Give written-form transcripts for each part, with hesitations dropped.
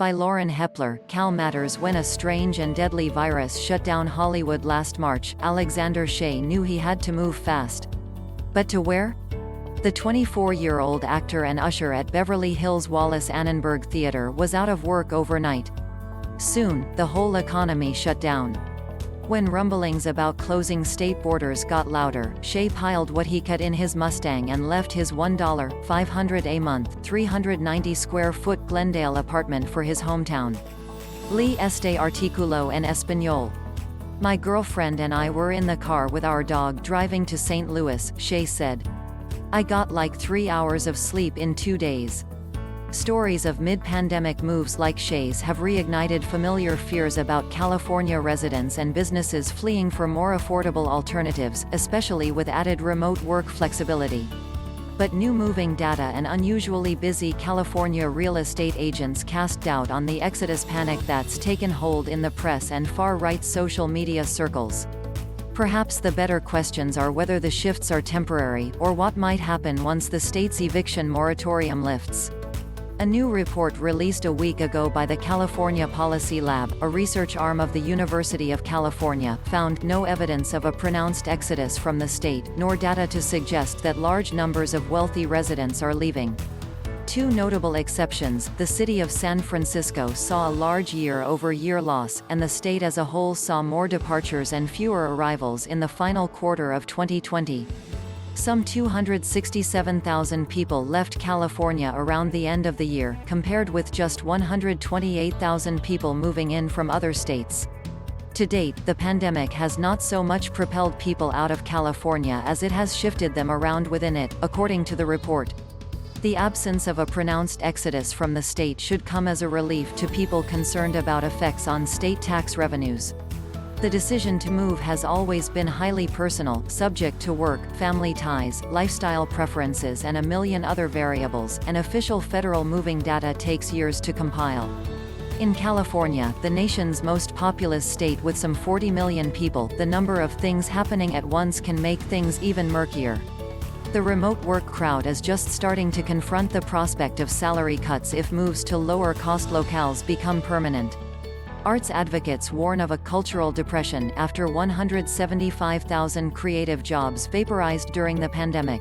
By Lauren Hepler, Cal Matters. When a strange and deadly virus shut down Hollywood last March, Alexander Shea knew he had to move fast. But to where? The 24-year-old actor and usher at Beverly Hills Wallace Annenberg Theater was out of work overnight. Soon, the whole economy shut down. When rumblings about closing state borders got louder, Shea piled what he could in his Mustang and left his $1.500 a month, 390-square-foot Glendale apartment for his hometown. Lee este artículo en español. My girlfriend and I were in the car with our dog driving to St. Louis, Shea said. I got like 3 hours of sleep in 2 days. Stories of mid-pandemic moves like Shea's have reignited familiar fears about California residents and businesses fleeing for more affordable alternatives, especially with added remote work flexibility. But new moving data and unusually busy California real estate agents cast doubt on the exodus panic that's taken hold in the press and far-right social media circles. Perhaps the better questions are whether the shifts are temporary, or what might happen once the state's eviction moratorium lifts. A new report released a week ago by the California Policy Lab, a research arm of the University of California, found no evidence of a pronounced exodus from the state, nor data to suggest that large numbers of wealthy residents are leaving. Two notable exceptions: the city of San Francisco saw a large year-over-year loss, and the state as a whole saw more departures and fewer arrivals in the final quarter of 2020. Some 267,000 people left California around the end of the year, compared with just 128,000 people moving in from other states. To date, the pandemic has not so much propelled people out of California as it has shifted them around within it, according to the report. The absence of a pronounced exodus from the state should come as a relief to people concerned about effects on state tax revenues. The decision to move has always been highly personal, subject to work, family ties, lifestyle preferences and a million other variables, and official federal moving data takes years to compile. In California, the nation's most populous state with some 40 million people, the number of things happening at once can make things even murkier. The remote work crowd is just starting to confront the prospect of salary cuts if moves to lower-cost locales become permanent. Arts advocates warn of a cultural depression after 175,000 creative jobs vaporized during the pandemic.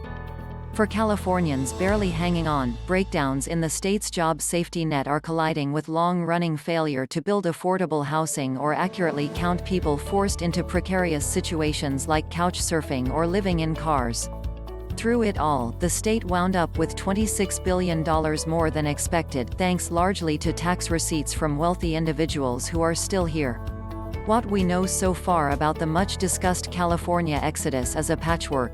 For Californians barely hanging on, breakdowns in the state's job safety net are colliding with long-running failure to build affordable housing or accurately count people forced into precarious situations like couch surfing or living in cars. Through it all, the state wound up with $26 billion more than expected, thanks largely to tax receipts from wealthy individuals who are still here. What we know so far about the much-discussed California exodus is a patchwork.